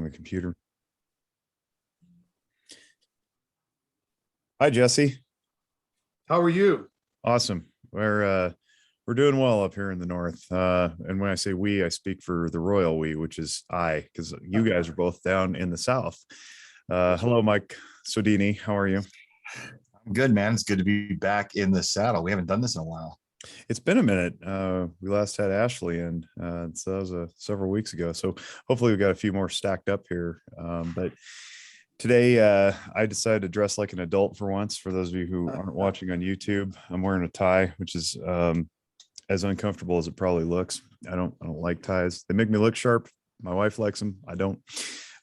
my computer. Hi, Jesse. How are you? Awesome. We're doing well up here in the north. And when I say we, I speak for the royal we, which is I, because you guys are both down in the south. Hello, Mike Sodini. How are you? I'm good, man. It's good to be back in the saddle. We haven't done this in a while. It's been a minute. We last had Ashley in, so that was several weeks ago. So hopefully we got a few more stacked up here. But today, I decided to dress like an adult for once. For those of you who aren't watching on YouTube, I'm wearing a tie, which is as uncomfortable as it probably looks. I don't like ties. They make me look sharp. My wife likes them. I don't.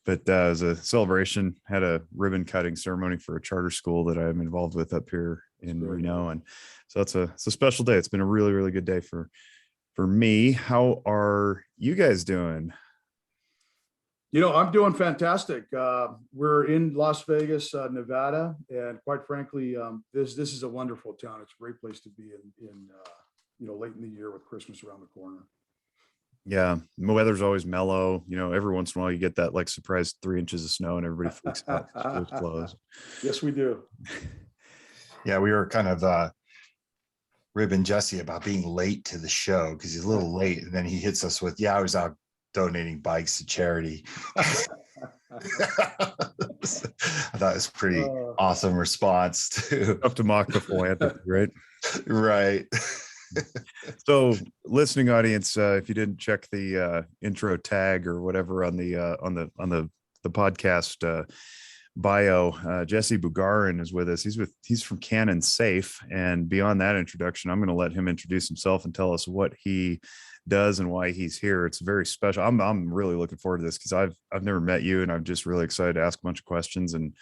But as a celebration, had a ribbon cutting ceremony for a charter school that I'm involved with up here in Reno, and so it's a special day. It's been a really, really good day for me. How are you guys doing? I'm doing fantastic. We're in Las Vegas, Nevada, and quite frankly, this is a wonderful town. It's a great place to be in late in the year with Christmas around the corner. Yeah, the weather's always mellow. Every once in a while you get that like surprise 3 inches of snow and everybody freaks out. Schools closed. Yes, we do. Yeah, we were kind of ribbing Jesse about being late to the show because he's a little late, and then he hits us with, "Yeah, I was out donating bikes to charity." I thought it was pretty awesome response to Up to mock the philanthropy, right? Right. So, listening audience, if you didn't check the intro tag or whatever on the podcast bio, Jesse Bugarin is with us. He's from Canon Safe, and beyond that introduction, I'm going to let him introduce himself and tell us what he does and why he's here. It's very special. I'm really looking forward to this because I've never met you, and I'm just really excited to ask a bunch of questions and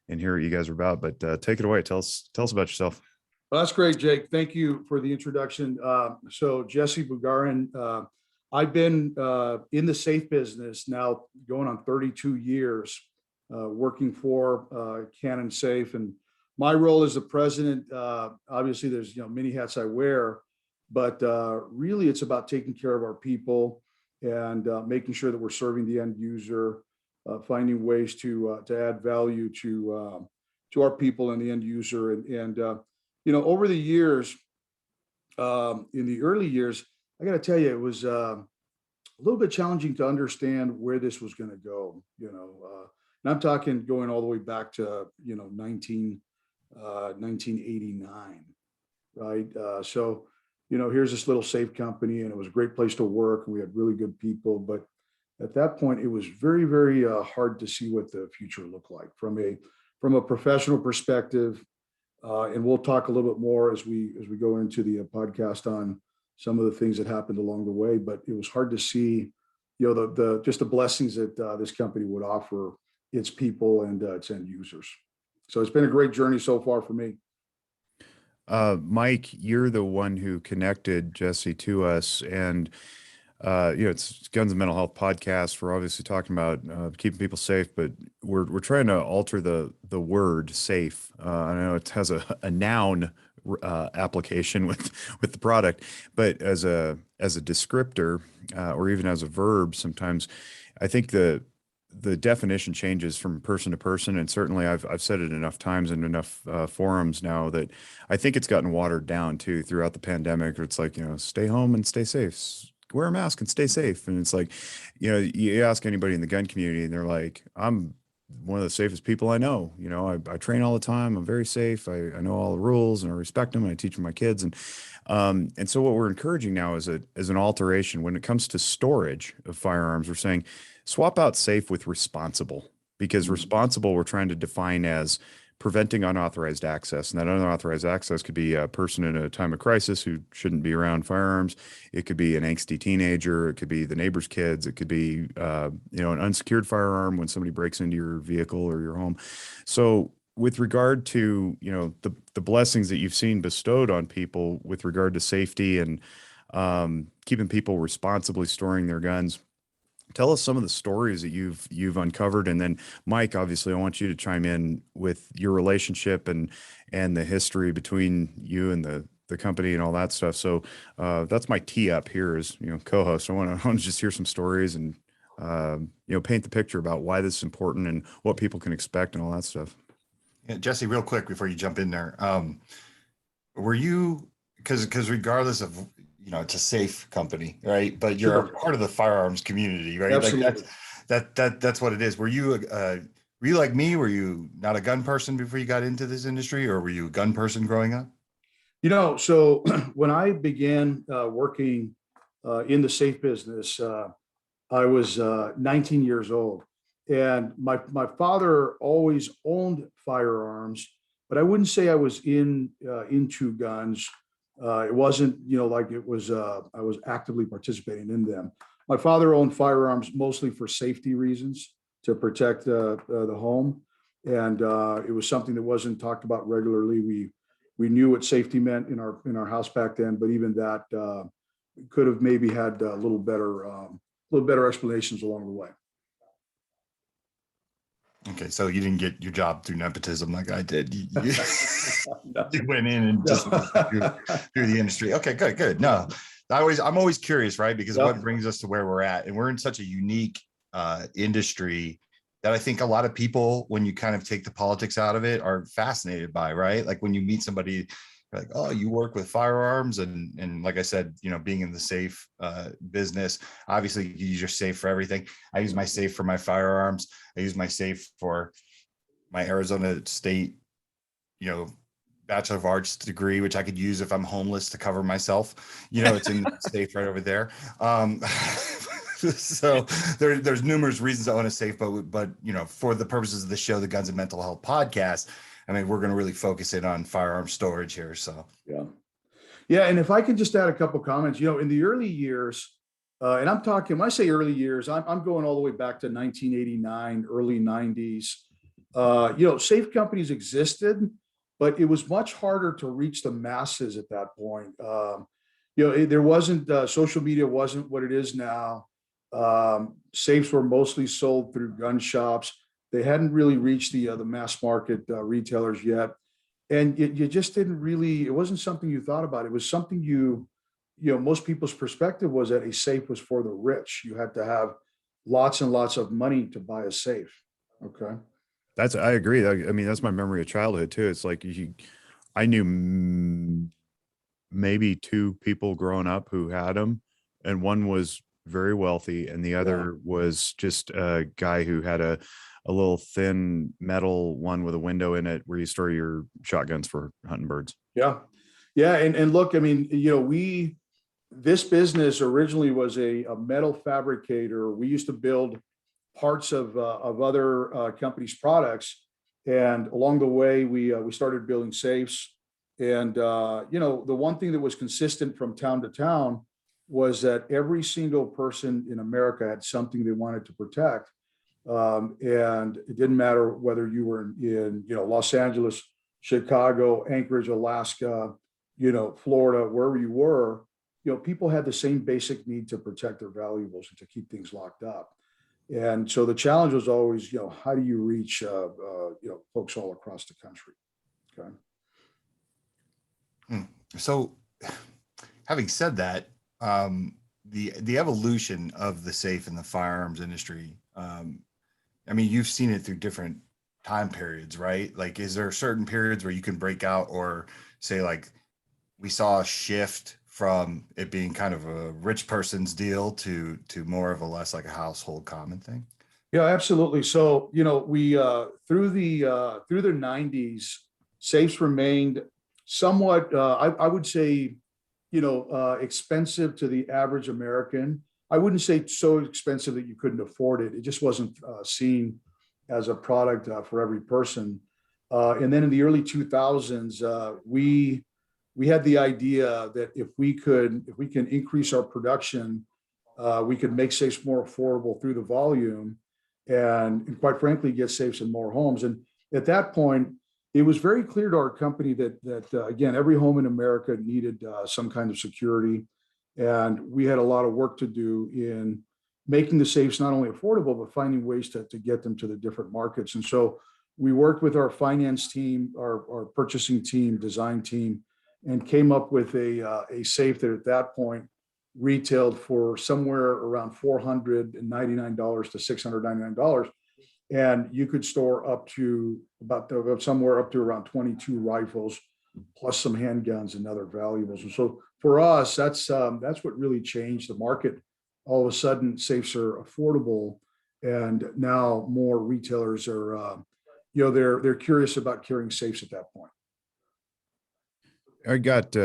hear what you guys are about. But take it away. Tell us about yourself. Well, that's great, Jake. Thank you for the introduction. So Jesse Bugarin, I've been in the safe business now going on 32 years, working for Canon Safe. And my role as the president, obviously there's many hats I wear, but really it's about taking care of our people and making sure that we're serving the end user, finding ways to add value to our people and the end user. Over the years, in the early years, I got to tell you, it was a little bit challenging to understand where this was going to go. And I'm talking going all the way back to 1989, right? So here's this little safe company, and it was a great place to work, and we had really good people. But at that point, it was very, very hard to see what the future looked like from a professional perspective. And we'll talk a little bit more as we go into the podcast on some of the things that happened along the way. But it was hard to see, just the blessings that this company would offer its people and its end users. So it's been a great journey so far for me. Mike, you're the one who connected Jesse to us, and it's Guns and Mental Health podcast. We're obviously talking about keeping people safe, but we're trying to alter the word safe. I know it has a noun application with the product, but as a descriptor or even as a verb, sometimes I think the definition changes from person to person, and certainly I've said it enough times in enough forums now that I think it's gotten watered down too throughout the pandemic. It's like stay home and stay safe. Wear a mask and stay safe. And it's like, you ask anybody in the gun community and they're like, I'm one of the safest people I know. I train all the time. I'm very safe. I know all the rules and I respect them and I teach my kids. And so what we're encouraging now is an alteration when it comes to storage of firearms. We're saying swap out safe with responsible, because responsible we're trying to define as preventing unauthorized access. And that unauthorized access could be a person in a time of crisis who shouldn't be around firearms. It could be an angsty teenager. It could be the neighbor's kids. It could be, an unsecured firearm when somebody breaks into your vehicle or your home. So with regard to, the blessings that you've seen bestowed on people with regard to safety and keeping people responsibly storing their guns, tell us some of the stories that you've uncovered. And then Mike, obviously I want you to chime in with your relationship and the history between you and the company and all that stuff. So that's my tee up here as, co-host. I want to just hear some stories and paint the picture about why this is important and what people can expect and all that stuff. Yeah, Jesse, real quick before you jump in there, were you, because regardless of, it's a safe company, right? But you're a Sure. part of the firearms community, right? Absolutely. Like that's what it is. Were you like me? Were you not a gun person before you got into this industry, or were you a gun person growing up? So when I began working in the safe business, I was 19 years old, and my father always owned firearms, but I wouldn't say I was into guns. It wasn't, like it was. I was actively participating in them. My father owned firearms mostly for safety reasons, to protect the home, and it was something that wasn't talked about regularly. We knew what safety meant in our house back then, but even that could have maybe had a little better explanations along the way. Okay, so you didn't get your job through nepotism like I did. You No. you went in and just through the industry. Okay, good. No, I'm always curious, right? Because Yep. what brings us to where we're at, and we're in such a unique industry that I think a lot of people, when you kind of take the politics out of it, are fascinated by, right? Like when you meet somebody, like, oh, you work with firearms, and like I said, being in the safe business, obviously you use your safe for everything. I use my safe for my firearms. I use my safe for my Arizona State, Bachelor of Arts degree, which I could use if I'm homeless to cover myself. It's in that safe right over there. So there's numerous reasons I own a safe, but for the purposes of the show, the Guns and Mental Health podcast, I mean, we're going to really focus in on firearm storage here. So Yeah. And if I could just add a couple comments, in the early years, and I'm talking, when I say early years, I'm going all the way back to 1989, early 90s. Safe companies existed, but it was much harder to reach the masses at that point. There wasn't, social media wasn't what it is now. Safes were mostly sold through gun shops. They hadn't really reached the mass market retailers yet. And you just didn't really, it wasn't something you thought about. It was something most people's perspective was that a safe was for the rich. You had to have lots and lots of money to buy a safe. Okay. I agree. I mean, that's my memory of childhood too. It's like I knew maybe two people growing up who had them, and one was very wealthy, and the other was just a guy who had a little thin metal one with a window in it where you store your shotguns for hunting birds. Yeah. Yeah. And look, I mean, this business originally was a metal fabricator. We used to build parts of other companies' products. And along the way, we started building safes. And, the one thing that was consistent from town to town was that every single person in America had something they wanted to protect. And it didn't matter whether you were in Los Angeles, Chicago, Anchorage, Alaska, Florida, wherever you were, people had the same basic need to protect their valuables and to keep things locked up. And so the challenge was always, how do you reach, folks all across the country? Okay. So having said that, the evolution of the safe in the firearms industry, I mean, you've seen it through different time periods, right? Like, is there certain periods where you can break out or say, like, we saw a shift from it being kind of a rich person's deal to more of a less like a household common thing? Yeah, absolutely. So, we through the 90s, safes remained somewhat, I would say, expensive to the average American. I wouldn't say so expensive that you couldn't afford it. It just wasn't seen as a product for every person. And then in the early 2000s, we had the idea that if we can increase our production, we could make safes more affordable through the volume, and quite frankly, get safes in more homes. And at that point, it was very clear to our company that again, every home in America needed some kind of security. And we had a lot of work to do in making the safes not only affordable, but finding ways to get them to the different markets. And so we worked with our finance team, our purchasing team, design team, and came up with a safe that at that point retailed for somewhere around $499 to $699. And you could store up to somewhere up to around 22 rifles, plus some handguns and other valuables. And so for us, that's what really changed the market. All of a sudden, safes are affordable, and now more retailers are, they're curious about carrying safes at that point. I got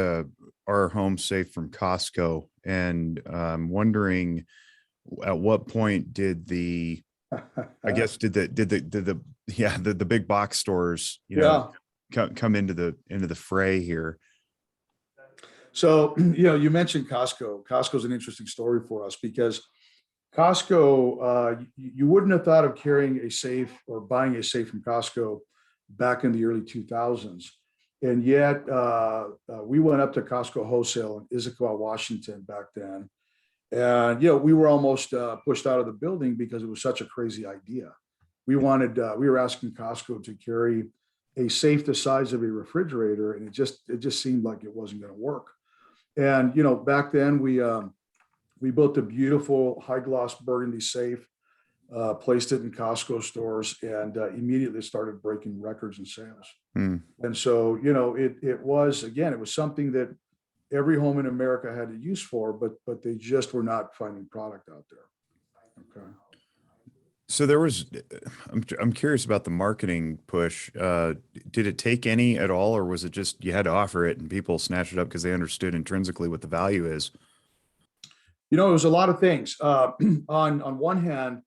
our home safe from Costco, and I'm wondering at what point did the big box stores, come into the fray here. So, you mentioned Costco. Costco is an interesting story for us because Costco, you wouldn't have thought of carrying a safe or buying a safe from Costco back in the early 2000s. And yet we went up to Costco wholesale in Issaquah, Washington back then. And, we were almost pushed out of the building because it was such a crazy idea. We were asking Costco to carry a safe the size of a refrigerator, and it just seemed like it wasn't going to work. And, back then we built a beautiful high gloss burgundy safe, placed it in Costco stores, and immediately started breaking records in sales. And so, it was something that every home in America had a use for, but they just were not finding product out there. Okay. So I'm curious about the marketing push. Did it take any at all, or was it just you had to offer it and people snatched it up because they understood intrinsically what the value is? It was a lot of things. On one hand,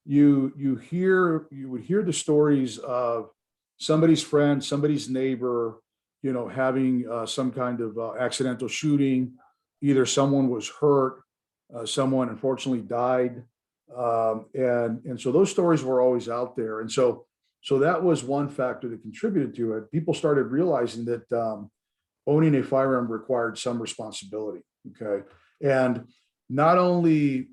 you would hear the stories of somebody's friend, somebody's neighbor, having some kind of accidental shooting. Either someone was hurt, someone unfortunately died. And so those stories were always out there. And so that was one factor that contributed to it. People started realizing that owning a firearm required some responsibility. Okay. And not only,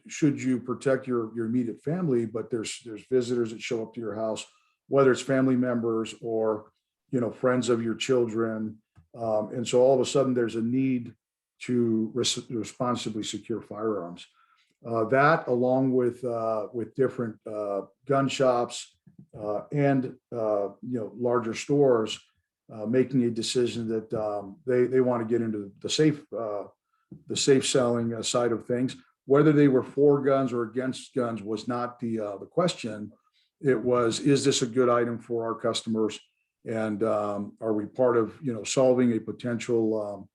should you protect your immediate family, but there's visitors that show up to your house, whether it's family members or, friends of your children. And so all of a sudden there's a need to responsibly secure firearms. That, along with different gun shops and larger stores, making a decision that they want to get into the safe selling side of things. Whether they were for guns or against guns was not the question. It was, is this a good item for our customers, and are we part of solving a potential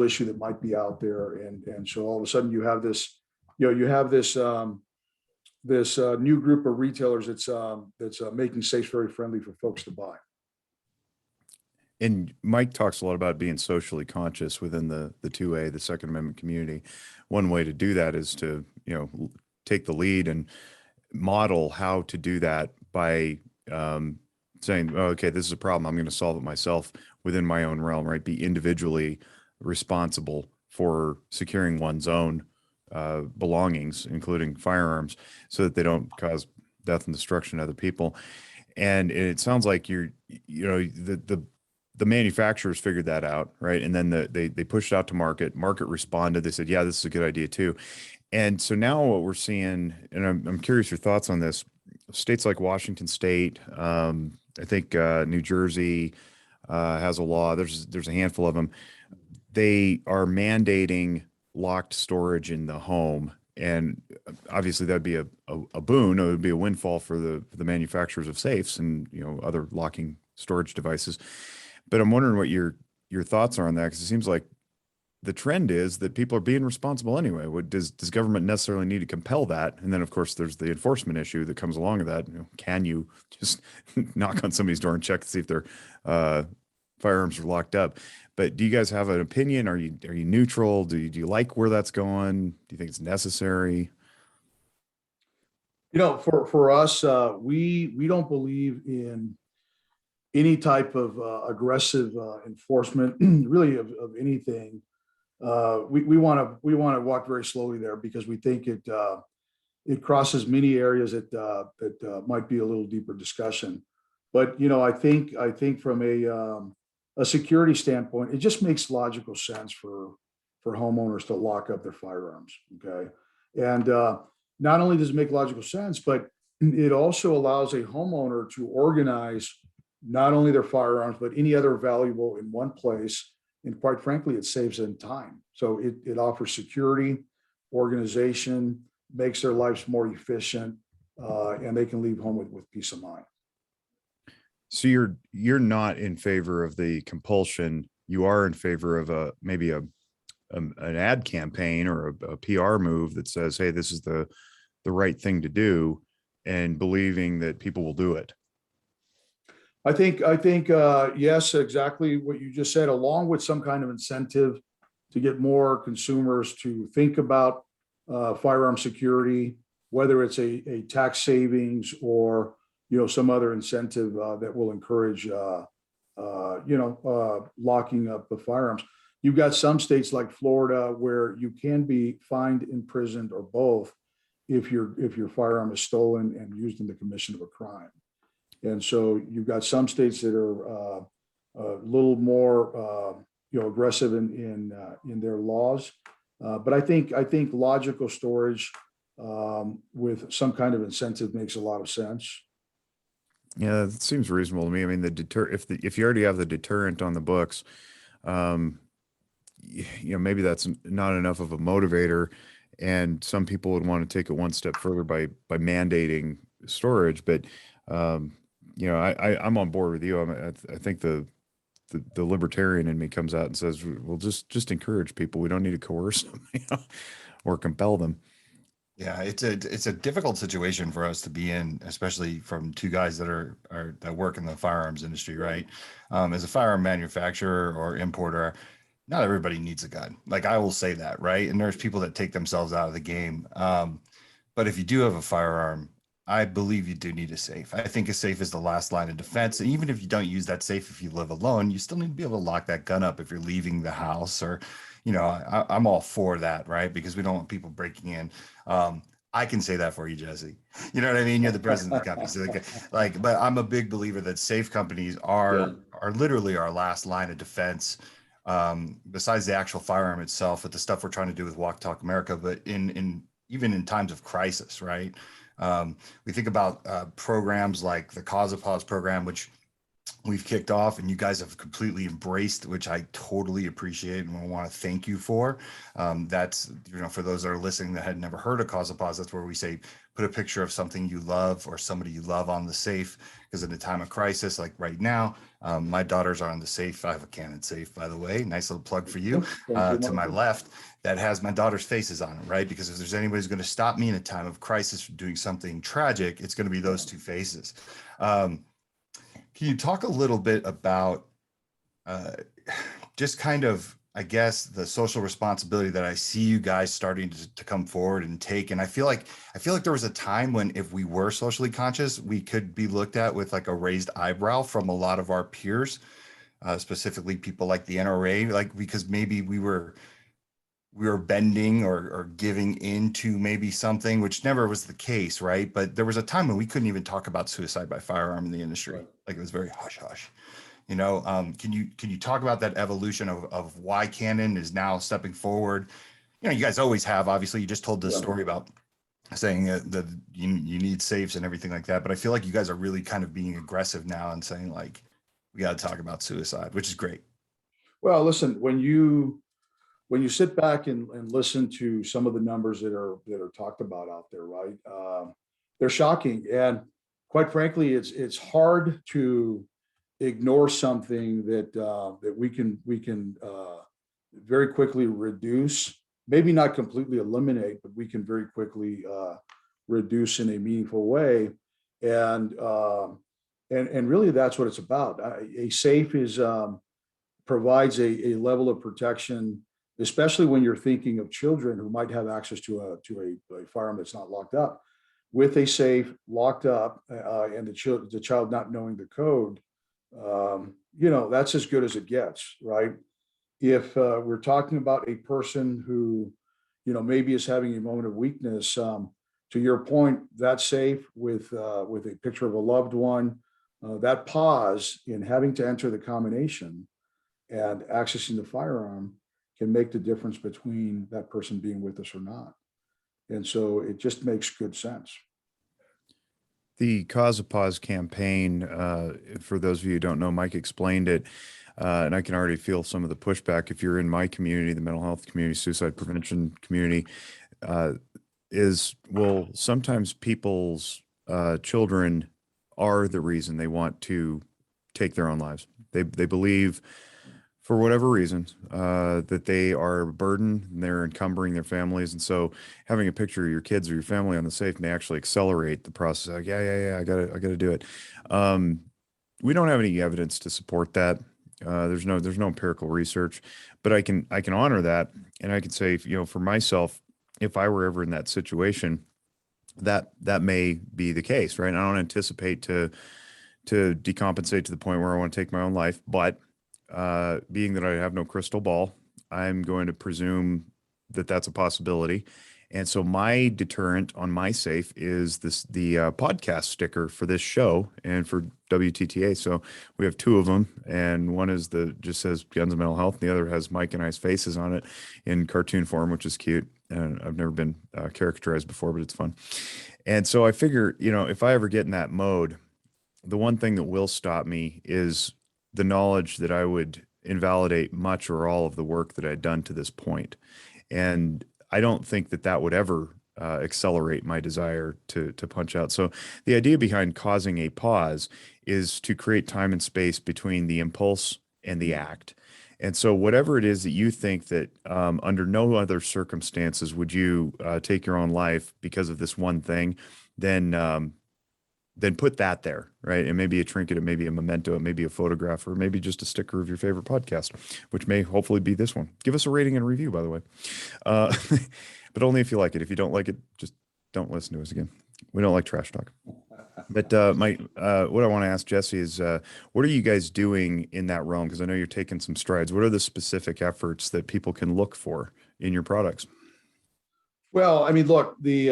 issue that might be out there? And so all of a sudden you have this. You have this new group of retailers that's making safes very friendly for folks to buy. And Mike talks a lot about being socially conscious within the 2A, the Second Amendment community. One way to do that is to, take the lead and model how to do that by saying, oh, okay, this is a problem. I'm going to solve it myself within my own realm, right? Be individually responsible for securing one's own belongings, including firearms, so that they don't cause death and destruction to other people. And it sounds like the manufacturers figured that out, right? And then they pushed it out to market responded. They said, yeah, this is a good idea too. And so now what we're seeing, and I'm curious your thoughts on this, states like Washington State, I think New Jersey has a law. There's a handful of them. They are mandating locked storage in the home. And obviously that'd be a boon. It would be a windfall for the manufacturers of safes and, other locking storage devices. But I'm wondering what your thoughts are on that, because it seems like the trend is that people are being responsible anyway. Does government necessarily need to compel that? And then of course there's the enforcement issue that comes along with that. Can you just knock on somebody's door and check to see if their firearms are locked up? But do you guys have an opinion? Are you neutral? Do you like where that's going? Do you think it's necessary? For us, we don't believe in any type of aggressive enforcement, really of anything. We want to walk very slowly there, because we think it crosses many areas that might be a little deeper discussion. But I think from a security standpoint, it just makes logical sense for for homeowners to lock up their firearms. Okay. And not only does it make logical sense, but it also allows a homeowner to organize not only their firearms, but any other valuable in one place. And quite frankly, it saves them time. So it offers security, organization, makes their lives more efficient, and they can leave home with peace of mind. So you're not in favor of the compulsion. You are in favor of maybe an ad campaign or a PR move that says, hey, this is the right thing to do, and believing that people will do it. I think yes, exactly what you just said, along with some kind of incentive to get more consumers to think about firearm security, whether it's a tax savings or some other incentive that will encourage locking up the firearms. You've got some states like Florida where you can be fined, imprisoned, or both if your firearm is stolen and used in the commission of a crime. And so you've got some states that are a little more aggressive in their laws. But I think logical storage with some kind of incentive makes a lot of sense. Yeah, that seems reasonable to me. I mean, if you already have the deterrent on the books, maybe that's not enough of a motivator, and some people would want to take it one step further by mandating storage. But I'm on board with you. I think the libertarian in me comes out and says, well, just encourage people. We don't need to coerce them, or compel them. Yeah, it's a difficult situation for us to be in, especially from two guys that work in the firearms industry, right? As a firearm manufacturer or importer, not everybody needs a gun. Like, I will say that, right? And there's people that take themselves out of the game. But if you do have a firearm, I believe you do need a safe. I think a safe is the last line of defense. And even if you don't use that safe, if you live alone, you still need to be able to lock that gun up if you're leaving the house, or, I'm all for that, right? Because we don't want people breaking in. I can say that for you, Jesse. You know what I mean? You're the president of the company. So but I'm a big believer that safe companies are literally our last line of defense. Besides the actual firearm itself, with the stuff we're trying to do with Walk Talk America, but even in times of crisis, right? We think about programs like the Cause a Pause program, which we've kicked off and you guys have completely embraced, which I totally appreciate and I want to thank you for. That's, for those that are listening that had never heard of Cause a Pause, that's where we say, put a picture of something you love or somebody you love on the safe. Because in a time of crisis, like right now, my daughters are on the safe. I have a Canon safe, by the way, nice little plug for you, to my left, that has my daughter's faces on it, right? Because if there's anybody who's going to stop me in a time of crisis from doing something tragic, it's going to be those two faces. Can you talk a little bit about just kind of, I guess, the social responsibility that I see you guys starting to come forward and take? And I feel like there was a time when if we were socially conscious, we could be looked at with like a raised eyebrow from a lot of our peers, specifically people like the NRA, because maybe we were bending or giving into maybe something, which never was the case, right? But there was a time when we couldn't even talk about suicide by firearm in the industry. Right. Like, it was very hush hush. Can you talk about that evolution of why Canon is now stepping forward? You guys always have. Obviously, you just told this story about saying that you need safes and everything like that. But I feel like you guys are really kind of being aggressive now and saying, like, we got to talk about suicide, which is great. Well, listen, when you sit back and listen to some of the numbers that are talked about out there, right? They're shocking. And quite frankly, it's hard to ignore something that we can very quickly reduce, maybe not completely eliminate, but we can very quickly reduce in a meaningful way. And really that's what it's about. A safe provides a level of protection, especially when you're thinking of children who might have access to a firearm that's not locked up. With a safe locked up and the child not knowing the code, that's as good as it gets, right? If we're talking about a person who, maybe is having a moment of weakness, to your point, that safe with a picture of a loved one, that pause in having to enter the combination and accessing the firearm can make the difference between that person being with us or not. And so it just makes good sense. The Cause a Pause campaign, for those of you who don't know, Mike explained it, and I can already feel some of the pushback. If you're in my community, the mental health community, suicide prevention community, well, sometimes people's children are the reason they want to take their own lives. They believe, for whatever reason, that they are a burden and they're encumbering their families. And so having a picture of your kids or your family on the safe may actually accelerate the process. Like, yeah, I gotta do it. We don't have any evidence to support that. There's no empirical research, but I can honor that. And I can say, for myself, if I were ever in that situation, that may be the case, right? And I don't anticipate to decompensate to the point where I want to take my own life, but being that I have no crystal ball, I'm going to presume that that's a possibility. And so my deterrent on my safe is the podcast sticker for this show and for WTTA. So we have two of them, and one is just says Guns and Mental Health, and the other has Mike and I's faces on it in cartoon form, which is cute. And I've never been caricaturized before, but it's fun. And so I figure, if I ever get in that mode, the one thing that will stop me is the knowledge that I would invalidate much or all of the work that I'd done to this point. And I don't think that would ever accelerate my desire to punch out. So the idea behind causing a pause is to create time and space between the impulse and the act. And so whatever it is that you think that under no other circumstances would you take your own life because of this one thing, then put that there, right? It may be a trinket, it may be a memento, it may be a photograph, or maybe just a sticker of your favorite podcast, which may hopefully be this one. Give us a rating and a review, by the way. But only if you like it. If you don't like it, just don't listen to us again. We don't like trash talk. But what I want to ask Jesse is, what are you guys doing in that realm? Because I know you're taking some strides. What are the specific efforts that people can look for in your products? Well, I mean, look, the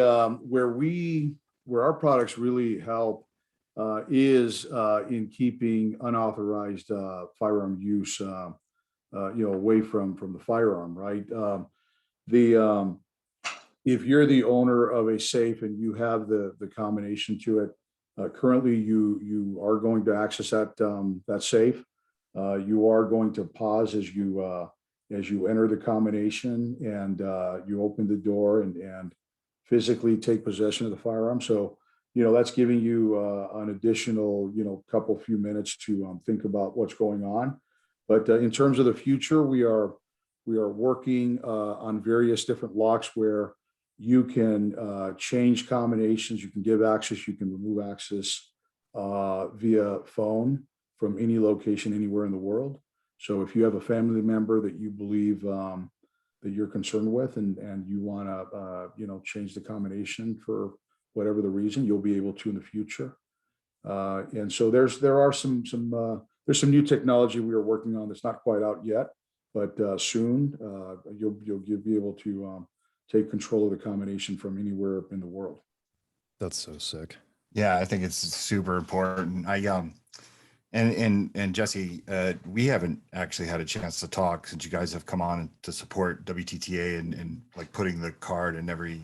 where our products really help is in keeping unauthorized firearm use, away from the firearm, right? If you're the owner of a safe and you have the combination to it, currently you are going to access that safe. You are going to pause as you enter the combination, and you open the door and physically take possession of the firearm. So, that's giving you an additional, few minutes to think about what's going on. But in terms of the future, we are working on various different locks where you can change combinations, you can give access, you can remove access via phone from any location anywhere in the world. So if you have a family member that you believe that you're concerned with, and you want to change the combination for whatever the reason, you'll be able to in the future. And so there's some new technology we are working on that's not quite out yet, but soon you'll be able to take control of the combination from anywhere in the world. That's so sick. Yeah, I think it's super important. And Jesse, we haven't actually had a chance to talk since you guys have come on to support WTTA and like putting the card in every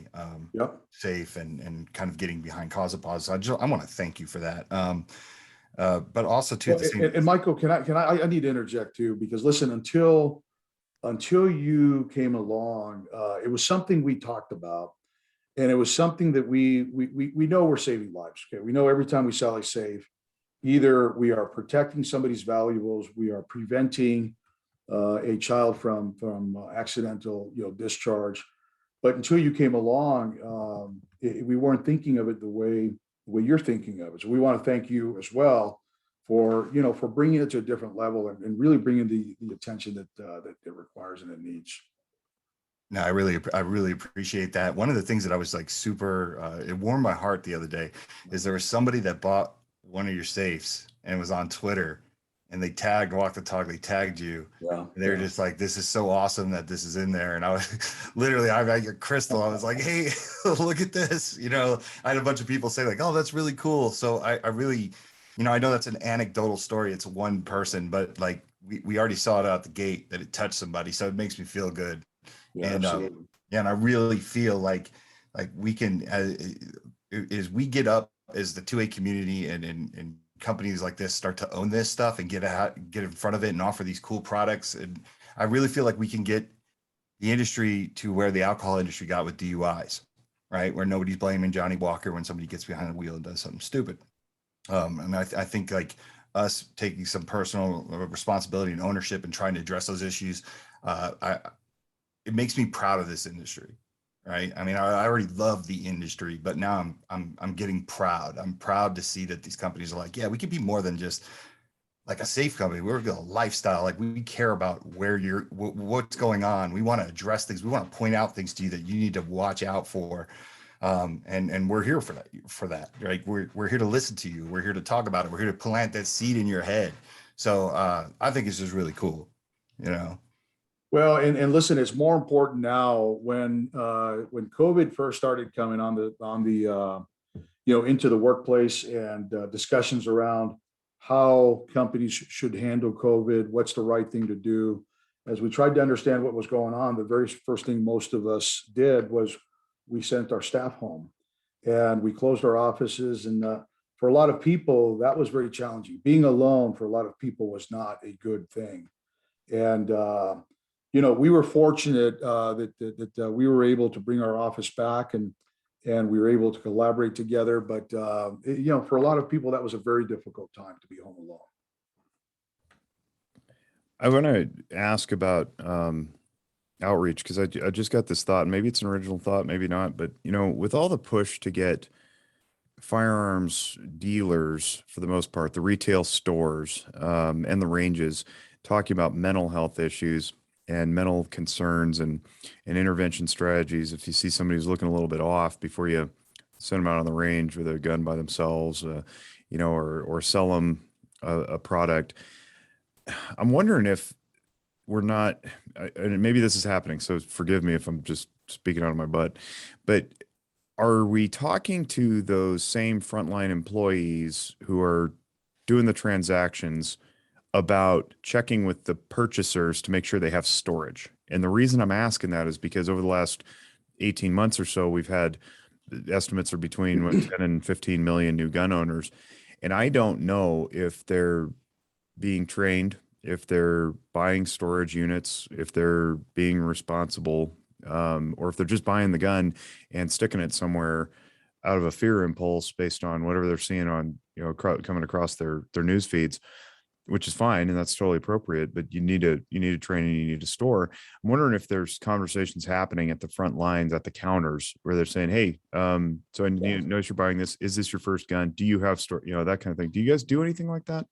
safe and kind of getting behind Cause a Pause. So I want to thank you for that. But also too, and Michael, I need to interject too, because listen, until you came along, it was something we talked about, and it was something that we know we're saving lives. Okay, we know every time we sell a safe, either we are protecting somebody's valuables, we are preventing a child from accidental discharge. But until you came along, we weren't thinking of it the way you're thinking of it. So we want to thank you as well for bringing it to a different level and really bringing the attention that it requires and it needs. No, I really appreciate that. One of the things that I was like super, it warmed my heart the other day is there was somebody that bought one of your safes and it was on Twitter, and they tagged Walk the Talk. They tagged you. Yeah. And they were just like, this is so awesome that this is in there. And I was literally, I got Crystal. I was like, hey, look at this. I had a bunch of people say like, oh, that's really cool. So I really, I know that's an anecdotal story. It's one person, but like we already saw it out the gate that it touched somebody. So it makes me feel good. Yeah, And absolutely. yeah, and I really feel like we can, as we get up as the 2A community and companies like this start to own this stuff and get in front of it and offer these cool products. And I really feel like we can get the industry to where the alcohol industry got with DUIs, right? Where nobody's blaming Johnny Walker when somebody gets behind the wheel and does something stupid. And I think like us taking some personal responsibility and ownership and trying to address those issues, it makes me proud of this industry, right? I mean, I already love the industry, but now I'm getting proud. I'm proud to see that these companies are like, yeah, we could be more than just like a safe company. We're a lifestyle. Like we care about where what's going on. We want to address things. We want to point out things to you that you need to watch out for. And we're here for that, right? We're here to listen to you. We're here to talk about it. We're here to plant that seed in your head. So I think it's just really cool, you know. Well, and listen, it's more important now when COVID first started coming on the into the workplace and discussions around how companies should handle COVID, what's the right thing to do. As we tried to understand what was going on, the very first thing most of us did was we sent our staff home and we closed our offices. And for a lot of people, that was very challenging. Being alone for a lot of people was not a good thing. And we were fortunate that we were able to bring our office back and we were able to collaborate together. But for a lot of people, that was a very difficult time to be home alone. I want to ask about outreach because I just got this thought. Maybe it's an original thought, maybe not. But with all the push to get firearms dealers, for the most part, the retail stores and the ranges, talking about mental health issues and mental concerns and intervention strategies. If you see somebody who's looking a little bit off before you send them out on the range with a gun by themselves, or sell them a product. I'm wondering if we're not, and maybe this is happening, so forgive me if I'm just speaking out of my butt, but are we talking to those same frontline employees who are doing the transactions about checking with the purchasers to make sure they have storage? And the reason I'm asking that is because over the last 18 months or so, we've had estimates are between 10 and 15 million new gun owners. And I don't know if they're being trained, if they're buying storage units, if they're being responsible, or if they're just buying the gun and sticking it somewhere out of a fear impulse based on whatever they're seeing on, coming across their news feeds, which is fine. And that's totally appropriate, but you need to train and you need to store. I'm wondering if there's conversations happening at the front lines, at the counters, where they're saying, hey, so I notice you're buying this. Is this your first gun? Do you have store, that kind of thing. Do you guys do anything like that?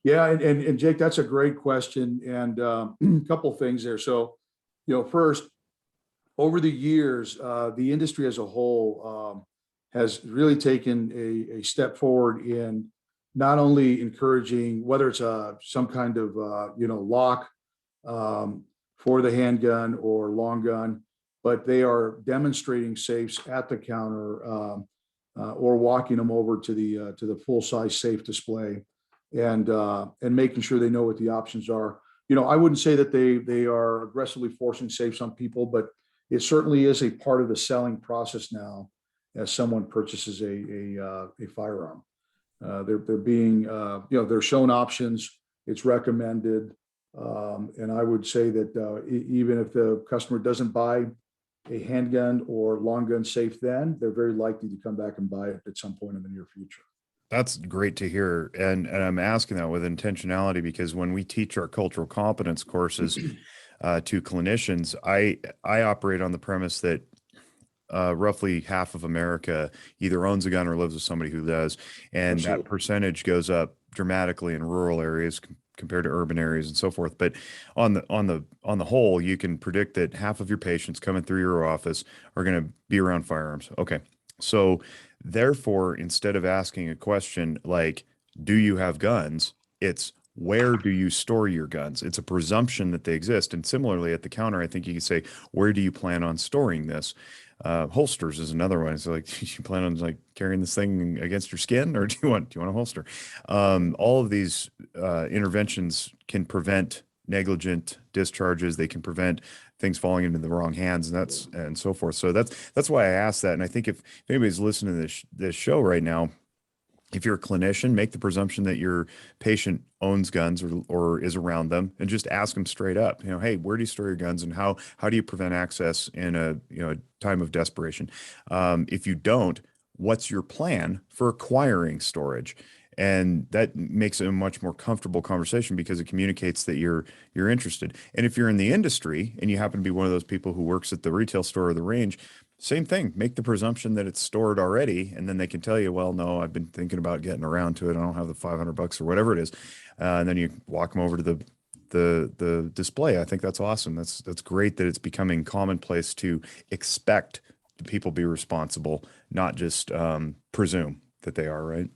Yeah, and Jake, that's a great question, and a couple things there. So, first, over the years, the industry as a whole has really taken a step forward in not only encouraging whether it's some kind of lock for the handgun or long gun, but they are demonstrating safes at the counter or walking them over to the full size safe display. And making sure they know what the options are. I wouldn't say that they are aggressively forcing safes on people, but it certainly is a part of the selling process now as someone purchases a firearm. They're being, they're shown options. It's recommended. And I would say that even if the customer doesn't buy a handgun or long gun safe, then they're very likely to come back and buy it at some point in the near future. That's great to hear. And I'm asking that with intentionality because when we teach our cultural competence courses to clinicians, I operate on the premise that roughly half of America either owns a gun or lives with somebody who does. And Absolutely. that percentage goes up dramatically in rural areas compared to urban areas and so forth. But on the whole, you can predict that half of your patients coming through your office are going to be around firearms. Okay. So therefore, instead of asking a question like, do you have guns? It's where do you store your guns? It's a presumption that they exist. And similarly at the counter, I think you can say, where do you plan on storing this? Holsters is another one. So like, you plan on like carrying this thing against your skin, or do you want a holster? All of these interventions can prevent negligent discharges. They can prevent things falling into the wrong hands, and so forth. So that's why I asked that. And I think if anybody's listening to this show right now, if you're a clinician, make the presumption that your patient owns guns or is around them, and just ask them straight up, hey, where do you store your guns, and how do you prevent access in a time of desperation? If you don't, what's your plan for acquiring storage? And that makes it a much more comfortable conversation, because it communicates that you're interested. And if you're in the industry and you happen to be one of those people who works at the retail store or the range, same thing. Make the presumption that it's stored already, and then they can tell you, well, no, I've been thinking about getting around to it. I don't have the $500 or whatever it is. And then you walk them over to the display. I think that's awesome. That's great that it's becoming commonplace to expect people be responsible, not just presume that they are, right?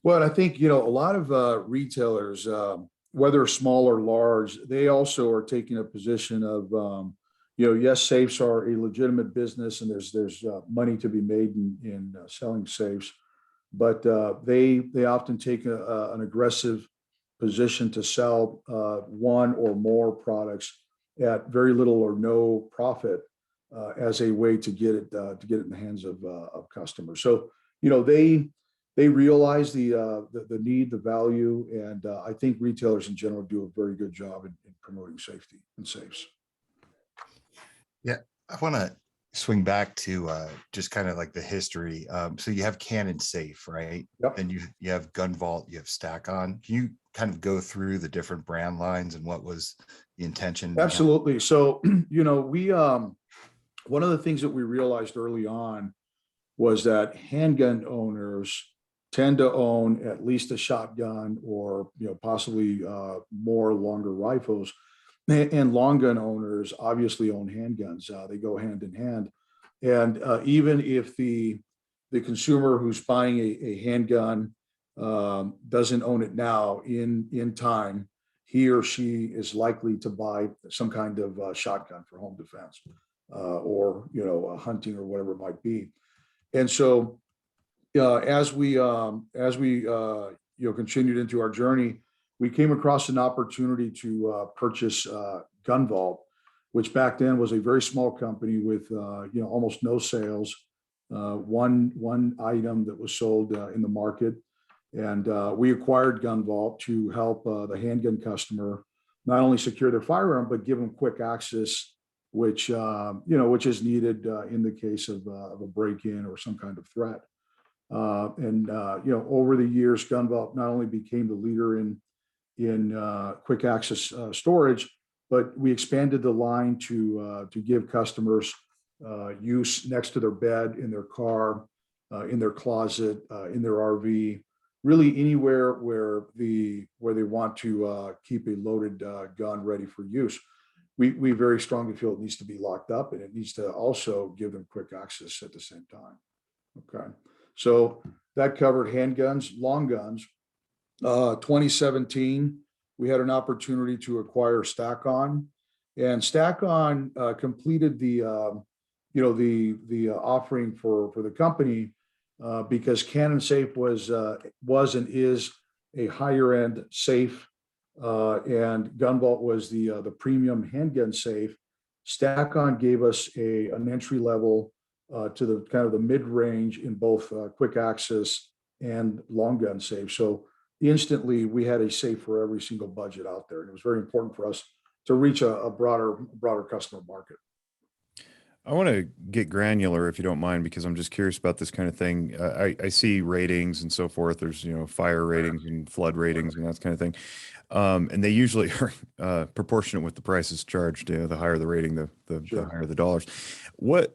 Well, I think, a lot of retailers, whether small or large, they also are taking a position of, yes, safes are a legitimate business, and there's money to be made in selling safes, but they often take an aggressive position to sell one or more products at very little or no profit as a way to get it in the hands of customers. So they realize the need, the value, and I think retailers in general do a very good job in promoting safety and safes. Yeah, I want to swing back to just kind of like the history. So you have Cannon Safe, right? Yep. Then you have Gun Vault, you have Stack On. Can you kind of go through the different brand lines and what was the intention? Absolutely. So, we one of the things that we realized early on was that handgun owners tend to own at least a shotgun, or possibly more longer rifles. And long gun owners obviously own handguns. They go hand in hand. And even if the consumer who's buying a handgun doesn't own it now, in time, he or she is likely to buy some kind of shotgun for home defense or hunting or whatever it might be. And so as we continued into our journey, we came across an opportunity to purchase Gun Vault, which back then was a very small company with almost no sales, one item that was sold in the market, and we acquired Gun Vault to help the handgun customer not only secure their firearm but give them quick access, which is needed in the case of a break-in or some kind of threat. Over the years, Gun Vault not only became the leader in quick access storage, but we expanded the line to give customers use next to their bed, in their car, in their closet, in their RV, really anywhere where they want to keep a loaded gun ready for use. We very strongly feel it needs to be locked up, and it needs to also give them quick access at the same time. Okay, so that covered handguns, long guns. 2017, we had an opportunity to acquire Stack On, and Stack On completed the offering for the company because Cannon Safe was and is a higher end safe, and Gun Vault was the premium handgun safe. Stack On gave us an entry level to the kind of the mid range in both quick access and long gun safe. So instantly we had a safe for every single budget out there. And it was very important for us to reach a broader customer market. I want to get granular, if you don't mind, because I'm just curious about this kind of thing. I see ratings and so forth. There's, fire ratings and flood ratings and that kind of thing. And they usually are proportionate with the prices charged. The higher the rating, the higher the dollars. What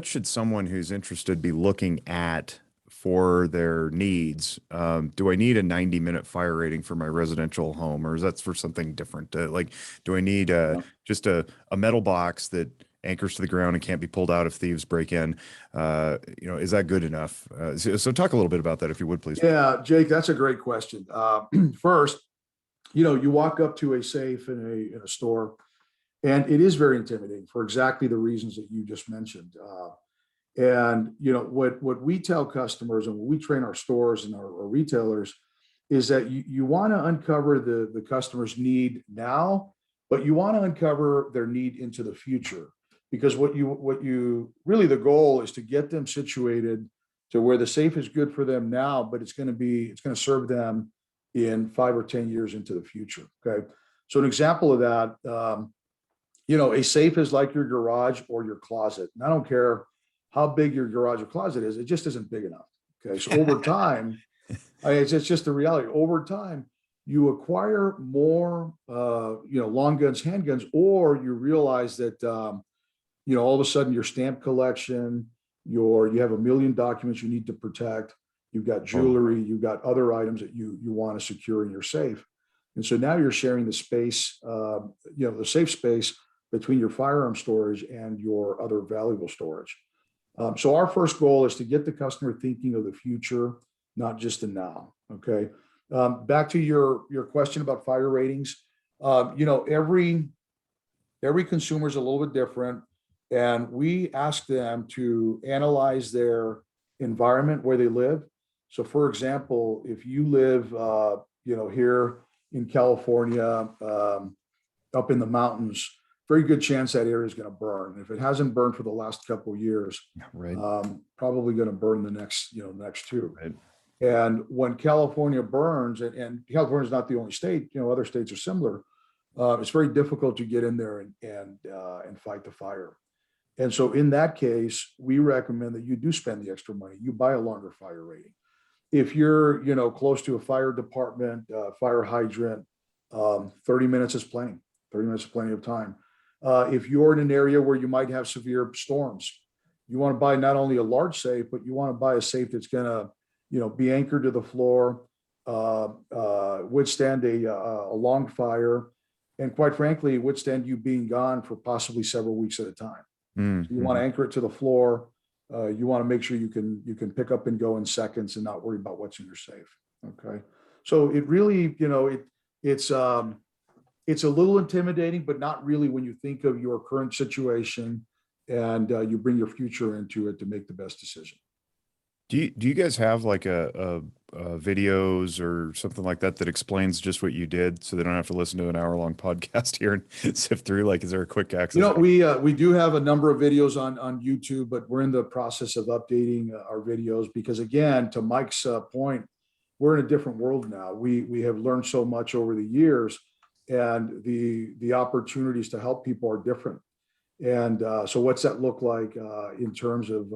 should someone who's interested be looking at for their needs? Do I need a 90-minute fire rating for my residential home, or is that for something different? Do I need just a metal box that anchors to the ground and can't be pulled out if thieves break in? Is that good enough? So talk a little bit about that, if you would, please. Yeah, Jake, that's a great question. First, you walk up to a safe in a store, And it is very intimidating for exactly the reasons that you just mentioned. And what we tell customers and what we train our stores and our retailers is that you want to uncover the customer's need now, but you want to uncover their need into the future. Because what you really, the goal is to get them situated to where the safe is good for them now, but it's going to serve them in 5 or 10 years into the future. Okay. So an example of that, a safe is like your garage or your closet. And I don't care how big your garage or closet is, it just isn't big enough. Okay. So over time, it's just the reality. Over time, you acquire more, long guns, handguns, or you realize that, all of a sudden your stamp collection, you have a million documents you need to protect. You've got jewelry, you've got other items that you want to secure in your safe. And so now you're sharing the space, the safe space between your firearm storage and your other valuable storage. So our first goal is to get the customer thinking of the future, not just the now. Okay. Back to your question about fire ratings. Every consumer is a little bit different, and we ask them to analyze their environment where they live. So, for example, if you live, here in California, up in the mountains, very good chance that area is going to burn. If it hasn't burned for the last couple of years, Right. Probably going to burn the next two. Right. And when California burns, and California is not the only state, other states are similar. It's very difficult to get in there and fight the fire. And so in that case, we recommend that you do spend the extra money. You buy a longer fire rating. If you're, close to a fire department, fire hydrant, 30 minutes is plenty. 30 minutes is plenty of time. If you're in an area where you might have severe storms, you want to buy not only a large safe, but you want to buy a safe that's going to, be anchored to the floor, withstand a long fire, and quite frankly, withstand you being gone for possibly several weeks at a time. Mm-hmm. So you want to anchor it to the floor. You want to make sure you can pick up and go in seconds and not worry about what's in your safe. Okay. So it really, it's a little intimidating, but not really when you think of your current situation and you bring your future into it to make the best decision. Do you guys have like a videos or something like that that explains just what you did, so they don't have to listen to an hour-long podcast here and sift through? Like, is there a quick access? We do have a number of videos on YouTube, but we're in the process of updating our videos because, again, to Mike's point, we're in a different world now. We have learned so much over the years, and the opportunities to help people are different. And so what's that look like in terms of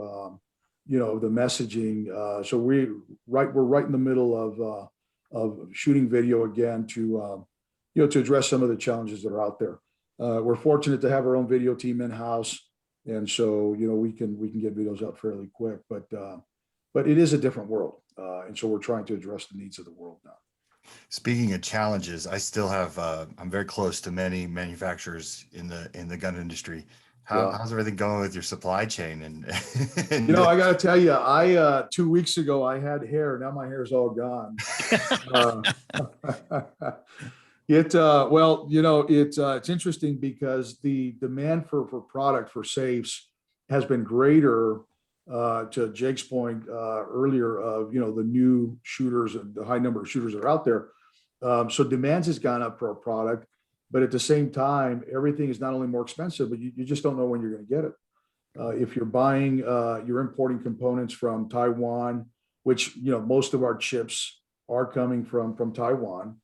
the messaging? So we're right in the middle of shooting video again to address some of the challenges that are out there. We're fortunate to have our own video team in house, and so we can get videos up fairly quick. But it is a different world, and so we're trying to address the needs of the world now. Speaking of challenges, I still have I'm very close to many manufacturers in the gun industry. How's everything going with your supply chain? And I got to tell you, 2 weeks ago I had hair. Now my hair is all gone. It's interesting because the demand for product for safes has been greater. To Jake's point earlier of the new shooters and the high number of shooters that are out there. So demand has gone up for our product. But at the same time, everything is not only more expensive, but you just don't know when you're going to get it. If you're buying, you're importing components from Taiwan, which, most of our chips are coming from Taiwan.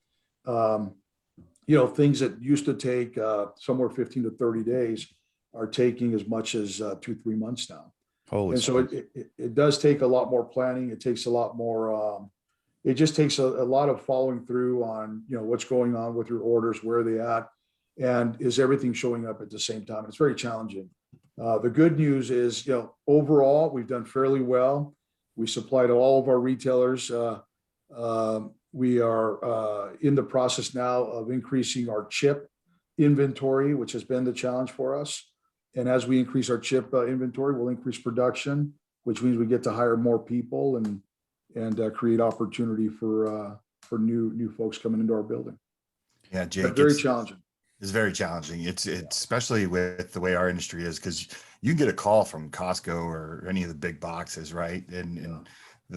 Things that used to take somewhere 15 to 30 days are taking as much as 2-3 months now. Holy and so it does take a lot more planning. It takes a lot more, it just takes a lot of following through on, what's going on with your orders, where are they at, and is everything showing up at the same time? It's very challenging. The good news is, overall, we've done fairly well. We supply to all of our retailers. We are in the process now of increasing our chip inventory, which has been the challenge for us. And as we increase our chip inventory, we'll increase production, which means we get to hire more people and create opportunity for new folks coming into our building. Yeah, Jake, very challenging. It's very challenging. It's especially with the way our industry is, because you can get a call from Costco or any of the big boxes, right? Yeah. And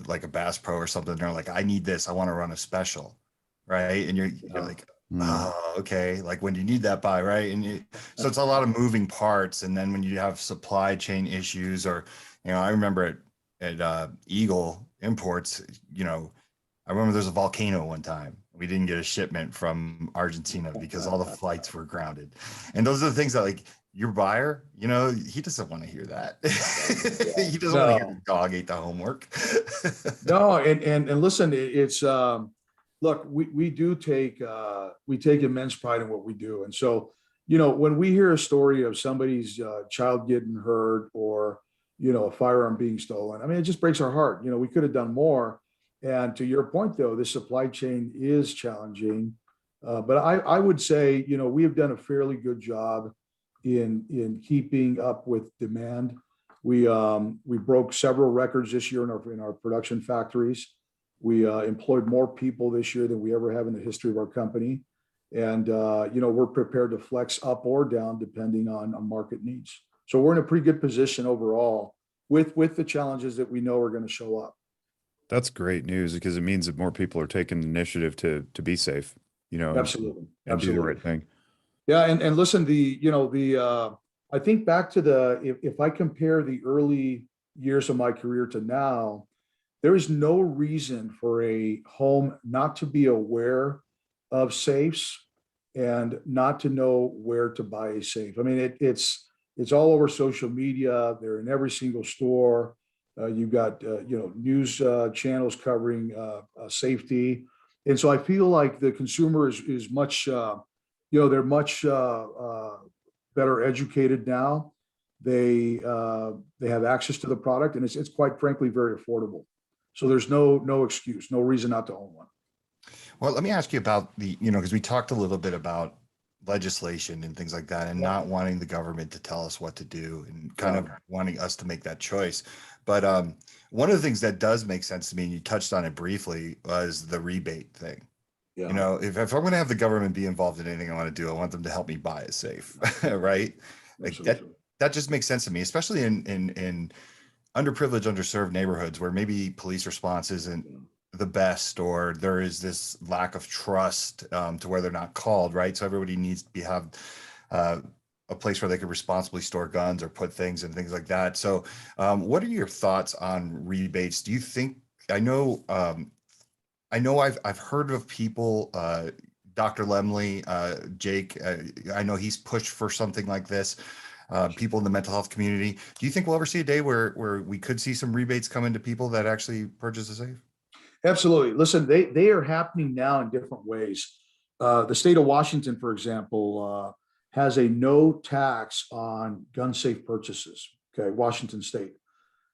like a Bass Pro or something, they're like, I need this. I want to run a special, right? And you're Yeah. like, Mm. oh, okay. Like when do you need that by, right? So it's a lot of moving parts. And then when you have supply chain issues, or I remember at Eagle Imports, I remember there's a volcano one time. We didn't get a shipment from Argentina because all the flights were grounded. And those are the things that, like, your buyer, he doesn't want to hear that. He doesn't want to hear the No, dog ate the homework. no, and listen, it's look, we take immense pride in what we do, and so when we hear a story of somebody's child getting hurt, or a firearm being stolen, I mean, it just breaks our heart. We could have done more. And to your point, though, the supply chain is challenging, but I would say we have done a fairly good job in keeping up with demand. We broke several records this year in our production factories. We employed more people this year than we ever have in the history of our company, and we're prepared to flex up or down depending on market needs. So we're in a pretty good position overall with the challenges that we know are going to show up. That's great news because it means that more people are taking the initiative to be safe, Absolutely, and do the absolutely. right thing. Yeah, and listen, I think back to if I compare the early years of my career to now, there is no reason for a home not to be aware of safes and not to know where to buy a safe. I mean, it's all over social media. They're in every single store. You've got news channels covering safety, and so I feel like the consumer is much they're much better educated now. They have access to the product, and it's quite frankly very affordable. So there's no excuse, no reason not to own one. Well, let me ask you about because we talked a little bit about legislation and things like that, and Yeah, not wanting the government to tell us what to do, and kind yeah, of wanting us to make that choice. But one of the things that does make sense to me, and you touched on it briefly, was the rebate thing. yeah, If I'm going to have the government be involved in anything I want to do, I want them to help me buy a safe, right? Like that, absolutely. that just makes sense to me, especially in underprivileged, underserved neighborhoods where maybe police response isn't Yeah. the best, or there is this lack of trust to where they're not called, right? So everybody needs to have uh, a place where they could responsibly store guns or put things and things like that. So, what are your thoughts on rebates? Do you think? I know I've heard of people, Dr. Lemley, Jake. I know he's pushed for something like this. People in the mental health community. Do you think we'll ever see a day where we could see some rebates come into people that actually purchase a safe? Absolutely. Listen, they are happening now in different ways. The state of Washington, for example, has a no tax on gun safe purchases. Okay, Washington State.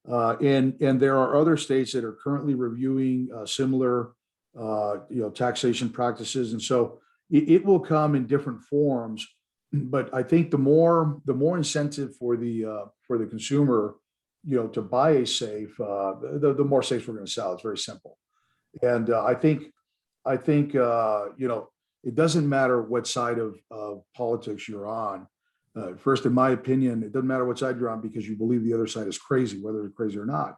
And there are other states that are currently reviewing similar, taxation practices, and so it will come in different forms. But I think the more incentive for the consumer, to buy a safe, the more safes we're going to sell. It's very simple, and I think it doesn't matter what side of politics you're on. First, in my opinion, it doesn't matter what side you're on because you believe the other side is crazy, whether they're crazy or not.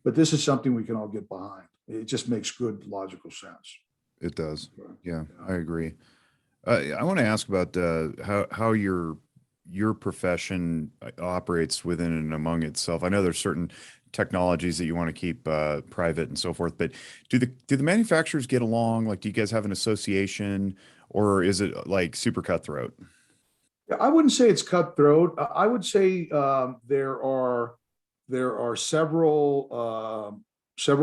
But this is something we can all get behind. It just makes good logical sense. It does. Okay. Yeah, Yeah. I agree. I want to ask about how your profession operates within and among itself. I know there's certain technologies that you want to keep private and so forth, but do the manufacturers get along? Like, do you guys have an association, or is it like super cutthroat? Yeah, I wouldn't say it's cutthroat. I would say there are several